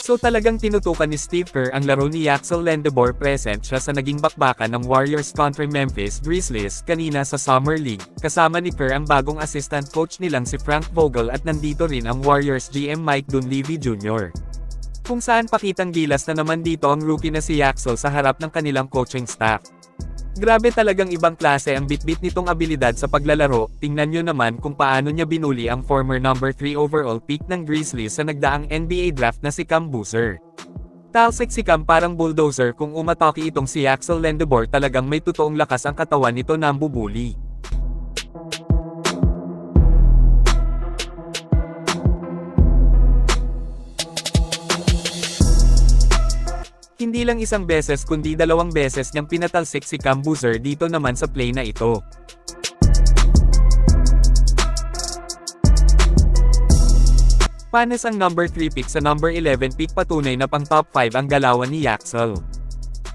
So talagang tinutukan ni Steve Kerr ang laro ni Yaxel Lendebor. Present siya sa naging bakbakan ng Warriors kontra Memphis Grizzlies kanina sa Summer League. Kasama ni Kerr ang bagong assistant coach nilang si Frank Vogel at nandito rin ang Warriors GM Mike Dunleavy Jr. Kung saan pakitang gilas na naman dito ang rookie na si Yaxel sa harap ng kanilang coaching staff. Grabe talagang ibang klase ang bitbit nitong abilidad sa paglalaro. Tingnan nyo naman kung paano niya binuli ang former number 3 overall pick ng Grizzlies sa nagdaang NBA draft na si Cam Boozer. Talsik si Cam parang bulldozer. Kung umatake itong si Yaxel Lendebor, talagang may totoong lakas ang katawan nito na bubuli. Hindi lang isang beses kundi dalawang beses niyang pinatalsik si Cam Boozer dito naman sa play na ito. Panes ang number 3 pick sa number 11 pick, patunay na pang top 5 ang galawan ni Yaxel.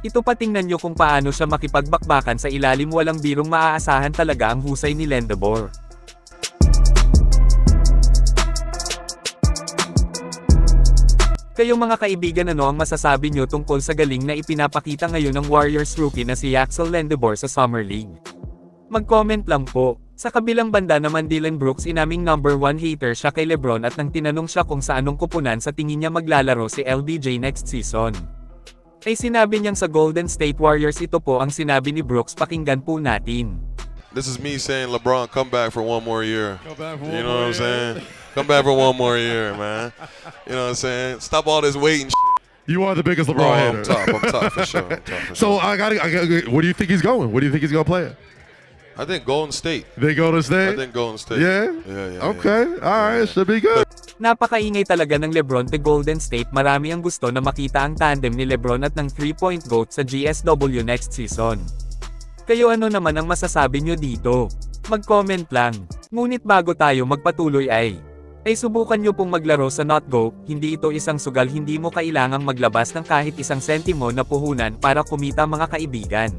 Ito pa, tingnan nyo kung paano siya makipagbakbakan sa ilalim, walang birong maaasahan talaga ang husay ni Lendebor. Kayong mga kaibigan, ano ang masasabi nyo tungkol sa galing na ipinapakita ngayon ng Warriors rookie na si Yaxel Lendebor sa Summer League? Mag-comment lang po. Sa kabilang banda naman, Dillon Brooks, inaming number 1 hater siya kay LeBron at nang tinanong siya kung sa anong kupunan sa tingin niya maglalaro si LBJ next season, ay sinabi niyang sa Golden State Warriors. Ito po ang sinabi ni Brooks, pakinggan po natin. This is me saying, LeBron, come back for one more year. Come back for You one know more what I'm year. saying? Come back for one more year, man. You know what I'm saying? Stop all this waiting shit. You are the biggest LeBron Bro, hater. I'm tough for sure. I'm tough for So sure. I got. Where do you think he's going? Where do you think he's gonna play at? I think Golden State. They go to I state. think Golden State. Yeah. Yeah. Okay. All right. Should be good. Napakaingay talaga ng LeBron te Golden State. Marami ang gusto na makita ang tandem ni LeBron at ng 3-point GOAT sa GSW next season. Kayo, ano naman ang masasabi nyo dito? Mag-comment lang. Ngunit bago tayo magpatuloy ay subukan nyo pong maglaro sa NotGo. Hindi ito isang sugal, hindi mo kailangang maglabas ng kahit isang sentimo na puhunan para kumita, mga kaibigan.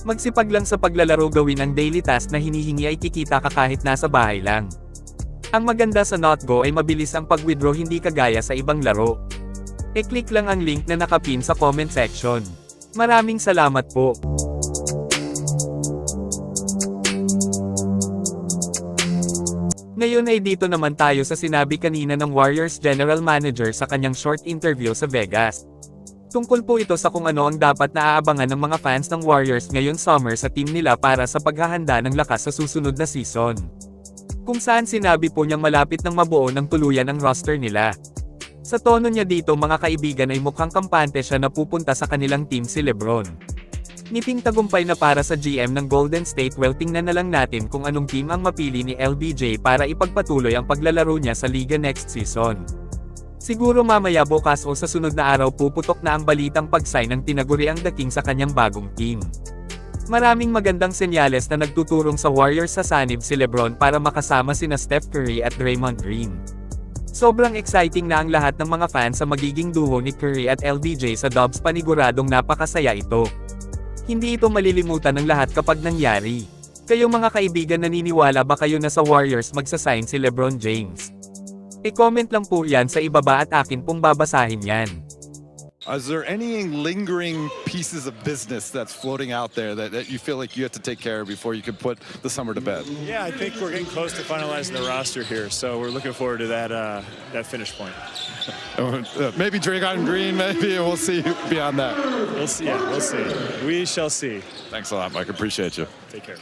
Magsipag lang sa paglalaro, gawin ang daily task na hinihingi, ay kikita ka kahit nasa bahay lang. Ang maganda sa NotGo ay mabilis ang pag-withdraw, hindi kagaya sa ibang laro. E-click lang ang link na nakapin sa comment section. Maraming salamat po. Ngayon ay dito naman tayo sa sinabi kanina ng Warriors General Manager sa kanyang short interview sa Vegas. Tungkol po ito sa kung ano ang dapat na aabangan ng mga fans ng Warriors ngayon summer sa team nila para sa paghahanda ng lakas sa susunod na season. Kung saan sinabi po niyang malapit nang mabuo ng tuluyan ang roster nila. Sa tono niya dito, mga kaibigan, ay mukhang kampante siya na pupunta sa kanilang team si LeBron. Niping tagumpay na para sa GM ng Golden State. Well, tingnan na lang natin kung anong team ang mapili ni LBJ para ipagpatuloy ang paglalaro niya sa liga next season. Siguro mamaya bukas o sa sunod na araw puputok na ang balitang pag-sign ng tinaguriang The King sa kanyang bagong team. Maraming magandang senyales na nagtuturong sa Warriors sa sanib si LeBron para makasama sina Steph Curry at Draymond Green. Sobrang exciting na ang lahat ng mga fans sa magiging duo ni Curry at LBJ sa Dubs. Paniguradong napakasaya ito. Hindi ito malilimutan ng lahat kapag nangyari. Kayo, mga kaibigan, naniniwala ba kayo na sa Warriors magsasign si LeBron James? E-comment lang po yan sa ibaba at akin pong babasahin yan. Is there any lingering pieces of business that's floating out there that you feel like you have to take care of before you can put the summer to bed? Yeah, I think we're getting close to finalizing the roster here, so we're looking forward to that finish point. Maybe Draymond Green, maybe, and we'll see beyond that. We'll see. Yeah, we'll see. We shall see. Thanks a lot, Mike. Appreciate you. Take care.